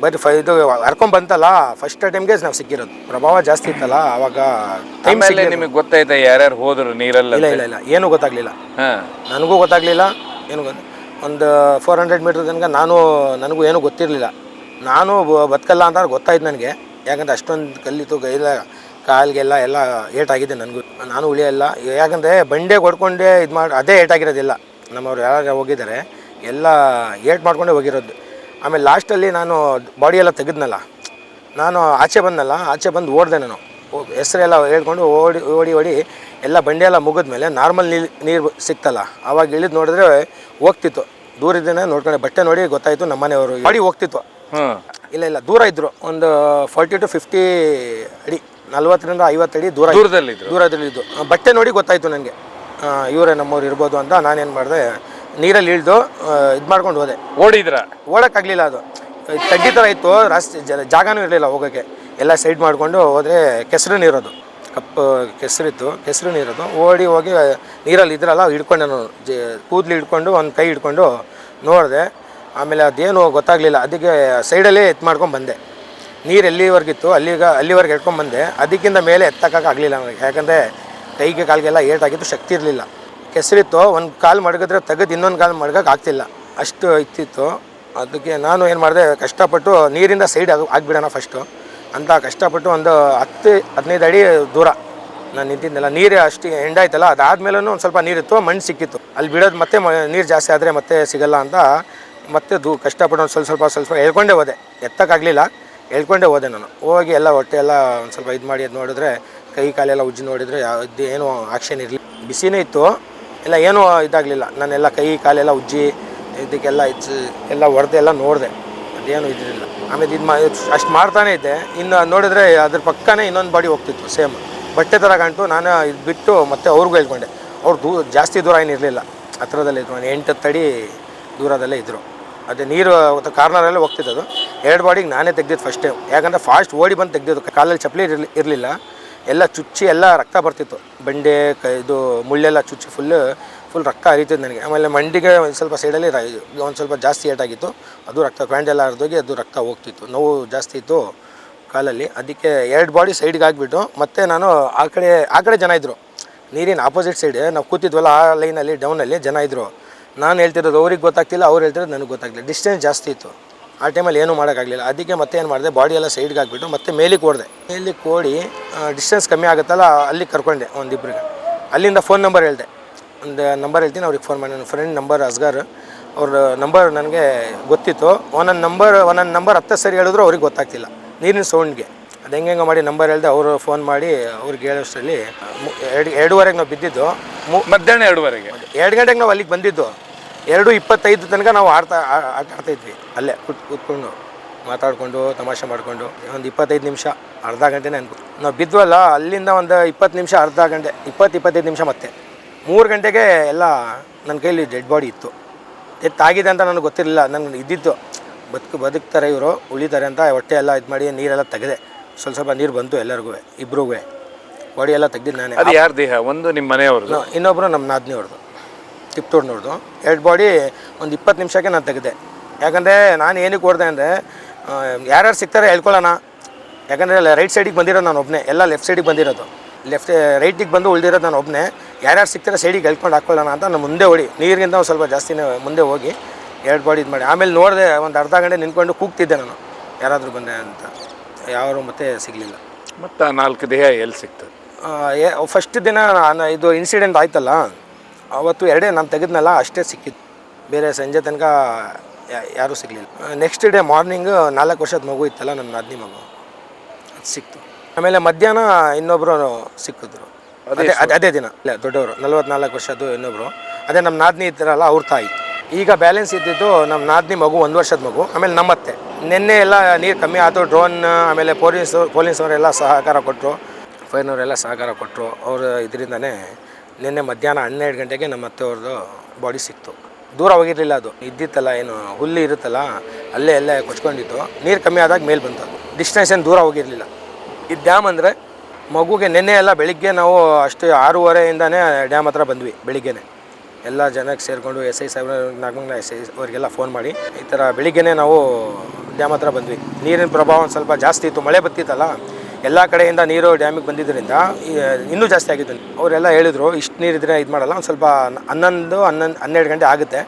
ಬಟ್ ಇದು ಹರ್ಕೊಂಡ್ ಬಂತಲ್ಲ ಫಸ್ಟ್ ಟೈಮ್ಗೆ ನಾವು ಸಿಕ್ಕಿರೋದು. ಪ್ರಭಾವ ಜಾಸ್ತಿ ಇತ್ತಲ್ಲ ಅವಾಗ. ನಿಮಗೆ ಗೊತ್ತಾಯ್ತಾ ಯಾರ್ಯಾರು ಹೋದ್ರು ನೀರಲ್ಲಿ? ಇಲ್ಲ ಏನೂ ಗೊತ್ತಾಗ್ಲಿಲ್ಲ. ನನಗೂ ಗೊತ್ತಾಗ್ಲಿಲ್ಲ. ಏನು ಒಂದು 400 ಮೀಟರ್ ತನಕ ನನಗೂ ಏನೂ ಗೊತ್ತಿರಲಿಲ್ಲ. ನಾನು ಬದುಕಲ್ಲ ಅಂತ ಗೊತ್ತಾಯ್ತು ನನಗೆ. ಯಾಕಂದರೆ ಅಷ್ಟೊಂದು ಕಲ್ಲಿತ್ತು, ಕಾಲ್ಗೆಲ್ಲ ಏಟಾಗಿದೆ ನನಗೂ. ನಾನು ಉಳಿಯಲ್ಲ. ಯಾಕಂದರೆ ಬಂಡೆ ಹೊಡ್ಕೊಂಡೆ ಅದೇ ಏಟಾಗಿರೋದಿಲ್ಲ. ನಮ್ಮವ್ರು ಯಾರು ಹೋಗಿದ್ದಾರೆ ಎಲ್ಲ ಏಟ್ ಮಾಡ್ಕೊಂಡೇ ಹೋಗಿರೋದು. ಆಮೇಲೆ ಲಾಸ್ಟಲ್ಲಿ ನಾನು ಬಾಡಿ ಎಲ್ಲ ತೆಗೆದ್ನಲ್ಲ, ನಾನು ಆಚೆ ಬಂದು ಓಡಿದೆ. ನಾನು ಹೆಸರೆಲ್ಲ ಹೇಳ್ಕೊಂಡು ಓಡಿ ಎಲ್ಲ ಬಂಡೆ ಎಲ್ಲ ಮುಗಿದ್ಮೇಲೆ ನಾರ್ಮಲ್ ನೀರು ಸಿಕ್ತಲ್ಲ, ಆವಾಗ ಇಳಿದು ನೋಡಿದ್ರೆ ಹೋಗ್ತಿತ್ತು. ದೂರದಿಂದ ನೋಡ್ಕೊಂಡೆ, ಬಟ್ಟೆ ನೋಡಿ ಗೊತ್ತಾಯಿತು ನಮ್ಮನೆಯವರು. ಬಾಡಿ ಹೋಗ್ತಿತ್ತು. ಇಲ್ಲ ದೂರ ಇದ್ದರು. ಒಂದು 40 to 50 ಅಡಿ, 40ರಿಂದ 50 ಅಡಿ ದೂರದಲ್ಲಿದ್ದು. ಬಟ್ಟೆ ನೋಡಿ ಗೊತ್ತಾಯಿತು ನನಗೆ, ಇವರೇ ನಮ್ಮವ್ರು ಇರ್ಬೋದು ಅಂತ. ನಾನೇನು ಮಾಡಿದೆ, ನೀರಲ್ಲಿ ಇಳಿದು ಇದು ಮಾಡ್ಕೊಂಡು ಹೋದೆ. ಓಡೋಕ್ಕಾಗಲಿಲ್ಲ. ಅದು ತಡ್ಡಿ ಥರ ಇತ್ತು, ಜಾಗನೂ ಇರಲಿಲ್ಲ ಹೋಗೋಕ್ಕೆ. ಎಲ್ಲ ಸೈಡ್ ಮಾಡಿಕೊಂಡು ಹೋದರೆ ಕೆಸರು ನೀರೋದು, ಕಪ್ಪು ಕೆಸರು ನೀರೋದು. ಹೋಗಿ ನೀರಲ್ಲಿ ಇದ್ರಲ್ಲ ಹಿಡ್ಕೊಂಡೆ ನಾನು. ಕೂದಲು ಹಿಡ್ಕೊಂಡು ಒಂದು ಕೈ ಹಿಡ್ಕೊಂಡು ನೋಡಿದೆ. ಆಮೇಲೆ ಅದೇನು ಗೊತ್ತಾಗಲಿಲ್ಲ. ಅದಕ್ಕೆ ಸೈಡಲ್ಲೇ ಮಾಡ್ಕೊಂಡು ಬಂದೆ. ನೀರು ಎಲ್ಲಿವರೆಗಿತ್ತು ಅಲ್ಲಿವರೆಗೆ ಎತ್ಕೊಂಡ್ಬಂದೆ. ಅದಕ್ಕಿಂತ ಮೇಲೆ ಎತ್ತಕ್ಕಾಗಲಿಲ್ಲ ನನಗೆ. ಯಾಕಂದರೆ ಕೈಗೆ ಕಾಲಿಗೆಲ್ಲ ಏಟಾಗಿತ್ತು, ಶಕ್ತಿ ಇರಲಿಲ್ಲ. ಕೆಸರಿತ್ತು, ಒಂದು ಕಾಲು ಮಡಗಿದ್ರೆ ತೆಗೆದು ಇನ್ನೊಂದು ಕಾಲು ಮಡಗಕ್ಕೆ ಆಗ್ತಿಲ್ಲ, ಅಷ್ಟು ಇತ್ತಿತ್ತು. ಅದಕ್ಕೆ ನಾನು ಏನು ಮಾಡಿದೆ, ಕಷ್ಟಪಟ್ಟು ನೀರಿಂದ ಸೈಡ್ ಆಗಿಬಿಡೋಣ ಫಸ್ಟು ಅಂತ ಕಷ್ಟಪಟ್ಟು ಒಂದು 10-15 ಅಡಿ ದೂರ ನಾನು ನಿಂತಿದ್ದೆಲ್ಲ. ನೀರು ಅಷ್ಟು ಎಂಡಾಯ್ತಲ್ಲ, ಅದಾದಮೇಲೂ ಒಂದು ಸ್ವಲ್ಪ ನೀರಿತ್ತು, ಮಣ್ಣು ಸಿಕ್ಕಿತ್ತು. ಅಲ್ಲಿ ಬಿಡೋದು ಮತ್ತೆ ನೀರು ಜಾಸ್ತಿ ಆದರೆ ಮತ್ತೆ ಸಿಗಲ್ಲ ಅಂತ ಮತ್ತೆ ಕಷ್ಟಪಟ್ಟು ಒಂದು ಸ್ವಲ್ಪ ಹೇಳ್ಕೊಂಡೇ ಹೋದೆ. ಎತ್ತಕ್ಕಾಗಲಿಲ್ಲ, ಹೇಳ್ಕೊಂಡೇ ಹೋದೆ ನಾನು. ಹೋಗಿ ಎಲ್ಲ ಹೊಟ್ಟೆ ಎಲ್ಲ ಒಂದು ಸ್ವಲ್ಪ ಇದು ಮಾಡಿ ಅದು ನೋಡಿದ್ರೆ ಕೈ ಕಾಲೆಲ್ಲ ಉಜ್ಜಿ ನೋಡಿದರೆ ಏನೂ ಆಕ್ಷನ್ ಇರಲಿಲ್ಲ. ಬಿಸಿನೇ ಇತ್ತು, ಎಲ್ಲ ಏನೂ ಇದಾಗಲಿಲ್ಲ. ನಾನೆಲ್ಲ ಕೈ ಕಾಲೆಲ್ಲ ಉಜ್ಜಿ ಇದಕ್ಕೆಲ್ಲ ಎಲ್ಲ ಹೊಡೆದೆ ಎಲ್ಲ ನೋಡಿದೆ, ಅದೇನು ಇದಿರಲಿಲ್ಲ. ಆಮೇಲೆ ಅಷ್ಟು ಮಾಡ್ತಾನೇ ಇದ್ದೆ. ಇನ್ನು ನೋಡಿದ್ರೆ ಅದ್ರ ಪಕ್ಕನೇ ಇನ್ನೊಂದು ಬಾಡಿ ಹೋಗ್ತಿತ್ತು, ಸೇಮ್ ಬಟ್ಟೆ ಥರ ಕಾಣ್ತು. ನಾನು ಇದು ಬಿಟ್ಟು ಮತ್ತೆ ಅವ್ರಿಗೂ ಹೇಳ್ಕೊಂಡೆ. ಅವ್ರು ಜಾಸ್ತಿ ದೂರ ಏನಿರಲಿಲ್ಲ, ಹತ್ರದಲ್ಲೇ ಇದ್ರು. 8-10 ಅಡಿ ದೂರದಲ್ಲೇ ಇದ್ದರು. ಅದೇ ನೀರು ಕಾರ್ನರಲ್ಲೇ ಹೋಗ್ತಿದ್ದದು. 2 ಬಾಡಿಗೆ ನಾನೇ ತೆಗ್ದಿದ್ದು ಫಸ್ಟ್ ಟೈಮ್. ಯಾಕಂದರೆ ಫಾಸ್ಟ್ ಓಡಿ ಬಂದು ತೆಗ್ದಿದ್ದು. ಕಾಲಲ್ಲಿ ಚಪ್ಪಲಿ ಇರಲಿಲ್ಲ, ಎಲ್ಲ ಚುಚ್ಚಿ ಎಲ್ಲ ರಕ್ತ ಬರ್ತಿತ್ತು. ಬಂಡೆ ಇದು ಮುಳ್ಳೆಲ್ಲ ಚುಚ್ಚಿ ಫುಲ್ಲು ಫುಲ್ ರಕ್ತ ಹರಿತಿದ್ದು ನನಗೆ. ಆಮೇಲೆ ಮಂಡಿಗೆ ಒಂದು ಸ್ವಲ್ಪ ಸೈಡಲ್ಲಿ ಒಂದು ಸ್ವಲ್ಪ ಜಾಸ್ತಿ ಏಟಾಗಿತ್ತು, ಅದು ರಕ್ತ ಪ್ಯಾಂಟ್ ಎಲ್ಲ ಹರಿದೋಗಿ ಅದು ರಕ್ತ ಹೋಗ್ತಿತ್ತು, ನೋವು ಜಾಸ್ತಿ ಇತ್ತು ಕಾಲಲ್ಲಿ. ಅದಕ್ಕೆ 2 ಬಾಡಿ ಸೈಡ್ಗೆ ಆಗಿಬಿಟ್ಟು ಮತ್ತೆ ನಾನು ಆ ಕಡೆ ಜನ ಇದ್ದರು, ನೀರಿನ ಆಪೋಸಿಟ್ ಸೈಡ್ ನಾವು ಕೂತಿದ್ವಲ್ಲ ಆ ಲೈನಲ್ಲಿ ಡೌನಲ್ಲಿ ಜನ ಇದ್ದರು. ನಾನು ಹೇಳ್ತಿರೋದು ಅವ್ರಿಗೆ ಗೊತ್ತಾಗ್ತಿಲ್ಲ, ಅವ್ರು ಹೇಳ್ತಿರೋದು ನನಗೆ ಗೊತ್ತಾಗಲಿಲ್ಲ. ಡಿಸ್ಟೆನ್ಸ್ ಜಾಸ್ತಿ ಇತ್ತು ಆ ಟೈಮಲ್ಲಿ, ಏನೂ ಮಾಡೋಕ್ಕಾಗಲಿಲ್ಲ. ಅದಕ್ಕೆ ಮತ್ತೆ ಏನು ಮಾಡಿದೆ, ಬಾಡಿ ಎಲ್ಲ ಸೈಡ್ಗೆ ಆಗಿಬಿಟ್ಟು ಮತ್ತೆ ಮೇಲಿಗೆ ಓಡಿದೆ. ಮೇಲಿಗೆ ಓಡಿ ಡಿಸ್ಟೆನ್ಸ್ ಕಮ್ಮಿ ಆಗುತ್ತಲ್ಲ ಅಲ್ಲಿಗೆ ಕರ್ಕೊಂಡೆ ಒಂದಿಬ್ಬರಿಗೆ. ಅಲ್ಲಿಂದ ಫೋನ್ ನಂಬರ್ ಹೇಳಿದೆ, ಒಂದು ನಂಬರ್ ಹೇಳ್ತೀನಿ ಅವ್ರಿಗೆ ಫೋನ್ ಮಾಡಿ. ನನ್ನ ಫ್ರೆಂಡ್ ನಂಬರ್ ಅಸ್ಗರ್, ಅವ್ರ ನಂಬರ್ ನನಗೆ ಗೊತ್ತಿತ್ತು. ಒಂದೊಂದು ನಂಬರ್ 10 ಸರಿ ಹೇಳಿದ್ರು ಅವ್ರಿಗೆ ಗೊತ್ತಾಗ್ತಿಲ್ಲ ನೀರಿನ ಸೌಂಡ್ಗೆ. ಅದು ಹೆಂಗೆ ಮಾಡಿ ನಂಬರ್ ಹೇಳಿದೆ. ಅವರು ಫೋನ್ ಮಾಡಿ ಅವ್ರಿಗೆ ಹೇಳೋಷ್ಟರಲ್ಲಿ 2:30ಗೆ ನಾವು ಬಿದ್ದಿದ್ದು. ಮಧ್ಯಾಹ್ನ 2:30ಗೆ 2 ಗಂಟೆಗೆ ನಾವು ಅಲ್ಲಿಗೆ ಬಂದಿದ್ದು. 2:25 ತನಕ ನಾವು ಆಟ ಆಡ್ತಾಯಿದ್ವಿ ಅಲ್ಲೇ ಕೂತ್ಕೊಂಡು ಮಾತಾಡಿಕೊಂಡು ತಮಾಷೆ ಮಾಡಿಕೊಂಡು. ಒಂದು 25 ನಿಮಿಷ, ಅರ್ಧ ಗಂಟೆನೇ ಅನ್ಬೋದು. ನಾವು ಬಿದ್ವಲ್ಲ ಅಲ್ಲಿಂದ ಒಂದು 20 ನಿಮಿಷ, ಅರ್ಧ ಗಂಟೆ, 20-25 ನಿಮಿಷ. ಮತ್ತೆ 3 ಗಂಟೆಗೆ ಎಲ್ಲ ನನ್ನ ಕೈಲಿ ಡೆಡ್ ಬಾಡಿ ಇತ್ತು. ಎತ್ತಾಗಿದೆ ಅಂತ ನನಗೆ ಗೊತ್ತಿರಲಿಲ್ಲ. ನನಗೆ ಇದ್ದಿತ್ತು ಬದುಕ್ತಾರೆ ಇವರು, ಉಳಿತಾರೆ ಅಂತ ಹೊಟ್ಟೆ ಎಲ್ಲ ಇದು ಮಾಡಿ ನೀರೆಲ್ಲ ತೆಗೆದೆ. ಸ್ವಲ್ಪ ನೀರು ಬಂತು ಎಲ್ಲರಿಗೂ, ಇಬ್ರಿಗೂ ಬಾಡಿ ಎಲ್ಲ ತೆಗ್ದಿದ್ದು ನಾನೇ. ಅದು ಯಾರ ದೇಹ? ಒಂದು ನಿಮ್ಮ ಮನೆಯವ್ರದ್ದು, ಇನ್ನೊಬ್ಬರು ನಮ್ಮ ನಾದಿನಿಯವ್ರದ್ದು, ತಿಪ್ಟೂರ್ನವ್ರದ್ದು. 2 ಬಾಡಿ ಒಂದು 20 ನಿಮಿಷಕ್ಕೆ ನಾನು ತೆಗೆದೆ. ಯಾಕಂದರೆ ನಾನು ಏನಕ್ಕೆ ಓಡಿದೆ ಅಂದರೆ, ಯಾರ್ಯಾರು ಸಿಗ್ತಾರೆ ಹೇಳ್ಕೊಳ್ಳೋಣ. ಯಾಕಂದರೆ ರೈಟ್ ಸೈಡಿಗೆ ಬಂದಿರೋದು ನಾನು ಒಬ್ಬನೇ, ಎಲ್ಲ ಲೆಫ್ಟ್ ಸೈಡಿಗೆ ಬಂದಿರೋದು. ರೈಟಿಗೆ ಬಂದು ಉಳಿದಿರೋದು ನಾನು ಒಬ್ಬನೇ. ಯಾರ್ಯಾರು ಸಿಗ್ತಾರೆ ಸೈಡಿಗೆ ಹೇಳ್ಕೊಂಡು ಹಾಕ್ಕೊಳ್ಳೋಣ ಅಂತ ನಾನು ಮುಂದೆ ಓಡಿ, ನೀರಿಗಿಂತ ಒಂದು ಸ್ವಲ್ಪ ಜಾಸ್ತಿನೇ ಮುಂದೆ ಹೋಗಿ 2 ಬಾಡಿ ಇದು ಮಾಡಿ. ಆಮೇಲೆ ನೋಡಿದೆ, ಒಂದು ಅರ್ಧ ಗಂಟೆ ನಿಂತ್ಕೊಂಡು ಕೂಗ್ತಿದ್ದೆ ನಾನು, ಯಾರಾದರೂ ಬಂದೆ ಅಂತ. ಯಾರು ಮತ್ತೆ ಸಿಗಲಿಲ್ಲ. ಮತ್ತು 4 ದೇಹ ಎಲ್ಲಿ ಸಿಗ್ತದೆ? ಫಸ್ಟ್ ದಿನ ನಾನು ಇದು ಇನ್ಸಿಡೆಂಟ್ ಆಯ್ತಲ್ಲ ಅವತ್ತು 2 ನಾನು ತೆಗೆದ್ನಲ್ಲ ಅಷ್ಟೇ ಸಿಕ್ಕಿತ್ತು. ಬೇರೆ ಸಂಜೆ ತನಕ ಯಾರೂ ಸಿಗಲಿಲ್ಲ. ನೆಕ್ಸ್ಟ್ ಡೇ ಮಾರ್ನಿಂಗು 4 ವರ್ಷದ ಮಗು ಇತ್ತಲ್ಲ, ನಮ್ಮ ನಾದಿನಿ ಮಗು, ಅದು ಸಿಕ್ತು. ಆಮೇಲೆ ಮಧ್ಯಾಹ್ನ ಇನ್ನೊಬ್ಬರು ಸಿಕ್ಕಿದ್ರು ಅದೇ ದಿನ. ಇಲ್ಲ ದೊಡ್ಡವರು, 44 ವರ್ಷದ್ದು ಇನ್ನೊಬ್ಬರು, ಅದೇ ನಮ್ಮ ನಾದಿನಿ ಇದ್ದಾರಲ್ಲ ಅವ್ರ ತಾಯಿ. ಈಗ ಬ್ಯಾಲೆನ್ಸ್ ಇದ್ದಿದ್ದು ನಮ್ಮ ನಾದಿನಿ ಮಗು 1 ವರ್ಷದ ಮಗು. ಆಮೇಲೆ ನಮ್ಮತ್ತೆ. ನಿನ್ನೆ ಎಲ್ಲ ನೀರು ಕಮ್ಮಿ ಆಯಿತು. ಡ್ರೋನ್ ಆಮೇಲೆ ಪೊಲೀಸವರೆಲ್ಲ ಸಹಕಾರ ಕೊಟ್ಟರು, ಫೈರ್ನವರೆಲ್ಲ ಸಹಕಾರ ಕೊಟ್ಟರು. ಅವರು ಇದರಿಂದನೇ ನಿನ್ನೆ ಮಧ್ಯಾಹ್ನ 12 ಗಂಟೆಗೆ ನಮ್ಮ ಅತ್ತೆಯವ್ರದ್ದು ಬಾಡಿ ಸಿಕ್ತು. ದೂರ ಹೋಗಿರಲಿಲ್ಲ, ಅದು ಇದ್ದಿತ್ತಲ್ಲ ಏನು ಹುಲ್ಲು ಇರುತ್ತಲ್ಲ ಅಲ್ಲೇ ಕೊಚ್ಕೊಂಡಿತ್ತು. ನೀರು ಕಮ್ಮಿ ಆದಾಗ ಮೇಲೆ ಬಂತು. ಡಿಸ್ಟೆನ್ಸ್ ಏನು ದೂರ ಹೋಗಿರಲಿಲ್ಲ. ಇದು ಡ್ಯಾಮ್ ಅಂದರೆ ಮಗುಗೆ ನಿನ್ನೆ ಎಲ್ಲ ಬೆಳಿಗ್ಗೆ ನಾವು ಅಷ್ಟು 6:30ಇಂದನೇ ಡ್ಯಾಮ್ ಹತ್ರ ಬಂದ್ವಿ. ಬೆಳಿಗ್ಗೆನೇ ಎಲ್ಲ ಜನಕ್ಕೆ ಸೇರಿಕೊಂಡು SI ಸಾಹೇಬ್ರ, ನಾಗಮಂಗಲ SI ಅವರಿಗೆಲ್ಲ ಫೋನ್ ಮಾಡಿ ಈ ಥರ ಬೆಳಿಗ್ಗೆನೇ ನಾವು ಡ್ಯಾಮ್ ಹತ್ರ ಬಂದ್ವಿ. ನೀರಿನ ಪ್ರಭಾವ ಒಂದು ಸ್ವಲ್ಪ ಜಾಸ್ತಿ ಇತ್ತು, ಮಳೆ ಬತ್ತಿತ್ತಲ್ಲ, ಎಲ್ಲ ಕಡೆಯಿಂದ ನೀರು ಡ್ಯಾಮಿಗೆ ಬಂದಿದ್ದರಿಂದ ಇನ್ನೂ ಜಾಸ್ತಿ ಆಗಿದ್ದು. ಅವರೆಲ್ಲ ಹೇಳಿದರು ಇಷ್ಟು ನೀರಿದ್ರೆ ಇದು ಮಾಡಲ್ಲ, ಒಂದು ಸ್ವಲ್ಪ 11-12 ಗಂಟೆ ಆಗುತ್ತೆ,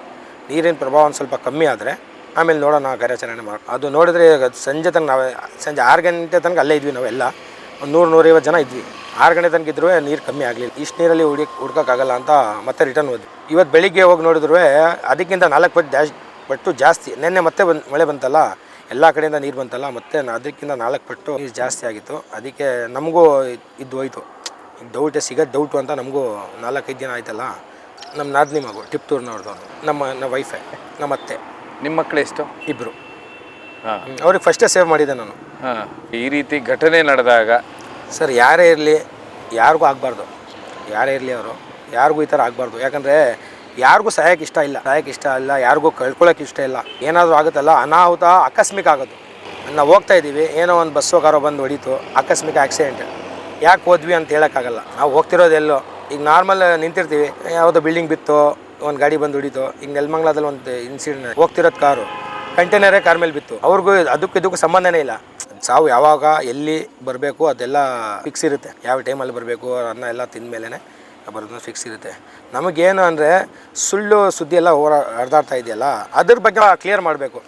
ನೀರಿನ ಪ್ರಭಾವ ಒಂದು ಸ್ವಲ್ಪ ಕಮ್ಮಿ ಆದರೆ ಆಮೇಲೆ ನೋಡೋಣ ಕಾರ್ಯಾಚರಣೆ ಮಾಡಿ. ಅದು ನೋಡಿದ್ರೆ ಸಂಜೆ ತನಕ ನಾವು ಸಂಜೆ 6 ಗಂಟೆ ತನಕ ಅಲ್ಲೇ ಇದ್ವಿ. ನಾವೆಲ್ಲ ಒಂದು 100-150 ಜನ ಇದ್ವಿ. 6 ಗಂಟೆ ತನಕ ಇದ್ರೂ ನೀರು ಕಮ್ಮಿ ಆಗಲಿಲ್ಲ. ಇಷ್ಟು ನೀರಲ್ಲಿ ಹುಡ್ಕೋಕ್ಕಾಗಲ್ಲ ಅಂತ ಮತ್ತೆ ರಿಟರ್ನ್ ಹೋದ್ವಿ. ಇವತ್ತು ಬೆಳಿಗ್ಗೆ ಹೋಗಿ ನೋಡಿದ್ರು ಅದಕ್ಕಿಂತ 4 ಪಟ್ಟು ಜಾಸ್ತಿ. ನಿನ್ನೆ ಮತ್ತೆ ಮಳೆ ಬಂತಲ್ಲ, ಎಲ್ಲ ಕಡೆಯಿಂದ ನೀರು ಬಂತಲ್ಲ, ಮತ್ತೆ ಅದಕ್ಕಿಂತ 4 ಪಟ್ಟು ನೀರು ಜಾಸ್ತಿ ಆಗಿತ್ತು. ಅದಕ್ಕೆ ನಮಗೂ ಇದು ಹೋಯ್ತು, ಡೌಟು ಅಂತ. ನಮಗೂ 4-5 ದಿನ ಆಯ್ತಲ್ಲ. ನಮ್ಮ ನಾದಿನಿ ಮಗು ಟಿಪ್ಟೂರ್ನವ್ರದ್ದು, ನಮ್ಮ ವೈಫೆ, ನಮ್ಮ ಅತ್ತೆ. ನಿಮ್ಮ ಮಕ್ಕಳು ಎಷ್ಟು? 2. ಅವ್ರಿಗೆ ಫಸ್ಟೇ ಸೇವ್ ಮಾಡಿದ್ದೆ ನಾನು. ಈ ರೀತಿ ಘಟನೆ ನಡೆದಾಗ ಸರ್ ಯಾರೇ ಇರಲಿ, ಯಾರಿಗೂ ಆಗಬಾರ್ದು. ಯಾರೇ ಇರಲಿ ಅವರು ಯಾರಿಗೂ ಈ ಥರ ಆಗಬಾರ್ದು. ಯಾಕಂದರೆ ಯಾರಿಗೂ ಸಹಾಯಕ್ಕೆ ಇಷ್ಟ ಇಲ್ಲ, ಯಾರಿಗೂ ಕಳ್ಕೊಳ್ಳೋಕೆ ಇಷ್ಟ ಇಲ್ಲ. ಏನಾದರೂ ಆಗುತ್ತಲ್ಲ ಅನಾಹುತ, ಆಕಸ್ಮಿಕ ಆಗೋದು. ನಾವು ಹೋಗ್ತಾ ಇದ್ದೀವಿ, ಏನೋ ಒಂದು ಬಸ್ಸೋ ಕಾರೋ ಬಂದು ಹೊಡೀತು, ಆಕಸ್ಮಿಕ ಆಕ್ಸಿಡೆಂಟ್. ಯಾಕೆ ಹೋದ್ವಿ ಅಂತ ಹೇಳೋಕ್ಕಾಗಲ್ಲ. ನಾವು ಹೋಗ್ತಿರೋದೆಲ್ಲೋ, ಈಗ ನಾರ್ಮಲ್ ನಿಂತಿರ್ತೀವಿ, ಯಾವುದೋ ಬಿಲ್ಡಿಂಗ್ ಬಿತ್ತು, ಒಂದು ಗಾಡಿ ಬಂದು ಹೊಡೀತು. ಈಗ ನೆಲಮಂಗಲದಲ್ಲಿ ಒಂದು ಇನ್ಸಿಡೆಂಟ್, ಹೋಗ್ತಿರೋದು ಕಾರು ಕಂಟೈನರೇ ಕಾರ್ ಮೇಲೆ ಬಿತ್ತು. ಅವ್ರಿಗೂ ಇದಕ್ಕೂ ಸಂಬಂಧನೇ ಇಲ್ಲ. ಸಾವು ಯಾವಾಗ ಎಲ್ಲಿ ಬರಬೇಕು ಅದೆಲ್ಲ ಫಿಕ್ಸ್ ಇರುತ್ತೆ. ಯಾವ ಟೈಮಲ್ಲಿ ಬರಬೇಕು ಅನ್ನ ಎಲ್ಲ ತಿಂದ ಮೇಲೇ ಬರೋದು ಫಿಕ್ಸ್ ಇರುತ್ತೆ. ನಮಗೇನು ಅಂದರೆ ಸುಳ್ಳು ಸುದ್ದಿ ಎಲ್ಲ ಹರಿದಾಡ್ತಾ ಇದೆಯಲ್ಲ, ಅದ್ರ ಬಗ್ಗೆ ಕ್ಲಿಯರ್ ಮಾಡಬೇಕು.